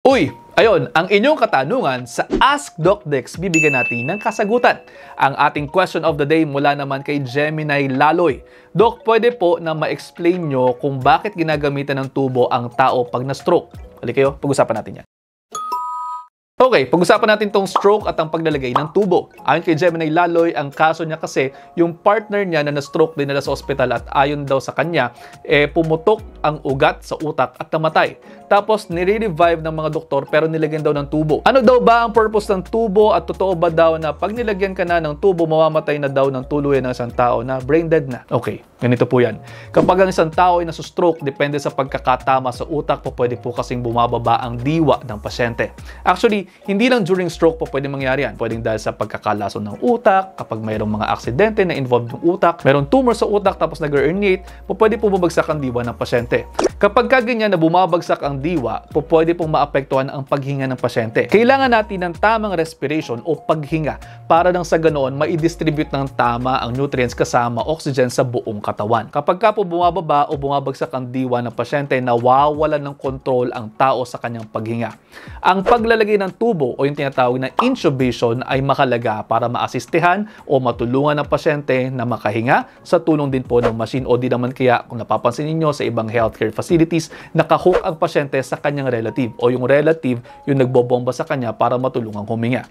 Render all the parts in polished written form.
Uy! Ayun, ang inyong katanungan sa Ask Doc Dex, bibigyan natin ng kasagutan. Ang ating question of the day mula naman kay Gemini Laloy. Doc, pwede po na ma-explain nyo kung bakit ginagamitan ng tubo ang tao pag na-stroke? Halika kayo, pag-usapan natin yan. Okay, pag-usapan natin tong stroke at ang paglalagay ng tubo. Ayon kay Gemini Laloy, ang kaso niya kasi yung partner niya na na-stroke din nila sa ospital at ayon daw sa kanya, pumutok ang ugat sa utak at namatay. Tapos nire-revive ng mga doktor pero nilagyan daw ng tubo. Ano daw ba ang purpose ng tubo at totoo ba daw na pag nilagyan ka na ng tubo, mamamatay na daw ng tuluyan ng isang tao na brain dead na? Okay, ganito po yan. Kapag ang isang tao ay nasustroke, depende sa pagkakatama sa utak po, pwede po kasing bumababa ang diwa ng pasyente. Actually, hindi lang during stroke po pwede mangyari yan. Pwedeng dahil sa pagkakalason ng utak, kapag mayroong mga aksidente na involved ng utak, mayroong tumor sa utak tapos nag-herniate, pwede po bumagsak ang diwa ng pasyente. Kapag kaganyan na bumabagsak ang diwa, pwede pong maapektuhan ang paghinga ng pasyente. Kailangan natin ng tamang respiration o paghinga para nang sa ganoon mai-distribute ng tama ang nutrients kasama oxygen sa buong katawan. Kapag ka po bumababa o bumabagsak ang diwa ng pasyente, nawawalan ng control ang tao sa kanyang paghinga. Ang paglalagay ng tubo o yung tinatawag na intubation ay makalaga para maasistehan o matulungan ng pasyente na makahinga sa tulong din po ng machine o di naman kaya kung napapansin niyo sa ibang healthcare facilities, nakahook ang pasyente sa kanyang relative o yung relative yung nagbobomba sa kanya para matulungang huminga.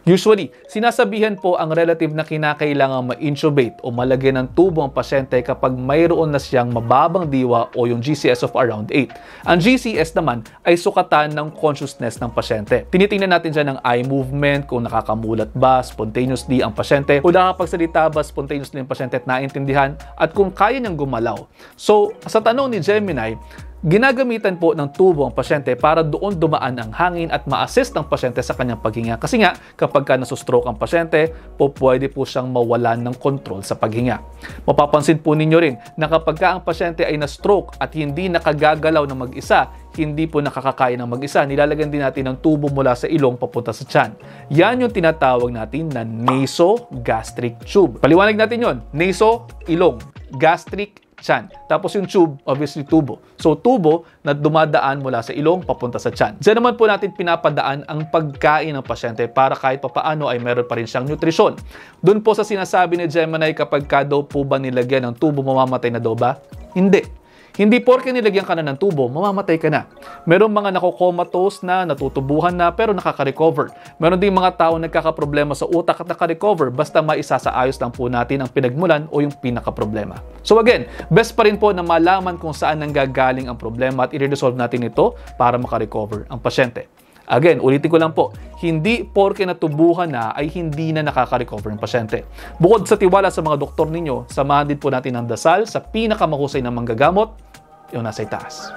Usually, sinasabihan po ang relative na kinakailangan ma-intubate o malagyan ng tubo ang pasyente kapag mayroon na siyang mababang diwa o yung GCS of around 8. Ang GCS naman ay sukatan ng consciousness ng pasyente. Tinitingnan natin dyan ang eye movement, kung nakakamulat ba spontaneously ang pasyente, kung nakapagsalita ba spontaneously ang pasyente at naintindihan, at kung kaya niyang gumalaw. So, sa tanong ni Gemini, ginagamitan po ng tubo ang pasyente para doon dumaan ang hangin at ma-assist ang pasyente sa kanyang paghinga. Kasi nga, kapag ka nasustroke ang pasyente, pwede po siyang mawalan ng control sa paghinga. Mapapansin po ninyo rin na kapag ka ang pasyente ay na-stroke at hindi nakagagalaw na mag-isa, hindi po nakakakain ng mag-isa, nilalagyan din natin ng tubo mula sa ilong papunta sa tiyan. Yan yung tinatawag natin na nasogastric tube. Paliwanag natin yon. Naso, ilong. Gastric, tiyan. Tapos yung tube, obviously tubo. So tubo na dumadaan mula sa ilong papunta sa tiyan. Diyan naman po natin pinapadaan ang pagkain ng pasyente para kahit papaano ay meron pa rin siyang nutrisyon. Doon po sa sinasabi ni Gemini, kapag ka daw po ba nilagyan ng tubo, mamamatay na daw ba? Hindi. Hindi porke nilagyan ka na ng tubo, mamamatay ka na. Merong mga nakocomatose na, natutubuhan na, pero nakaka-recover. Meron ding mga tao nagkakaproblema sa utak at nakaka-recover basta maisasaayos lang po natin ang pinagmulan o yung pinaka-problema. So again, best pa rin po na malaman kung saan nanggagaling ang problema at i-resolve natin ito para maka-recover ang pasyente. Again, ulitin ko lang po, hindi porke natubuhan na ay hindi na nakaka-recover ang pasyente. Bukod sa tiwala sa mga doktor ninyo, samahan din po natin ang dasal sa pinakamahusay na manggagamot, yung nasa itaas.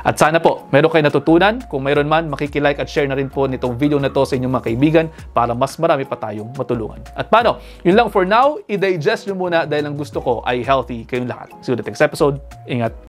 At sana po, meron kayo natutunan. Kung mayroon man, makikilike at share na rin po nitong video na to sa inyong mga kaibigan para mas marami pa tayong matulungan. At paano? Yun lang for now, i-digest nyo muna dahil ang gusto ko ay healthy kayong lahat. See you in the next episode. Ingat!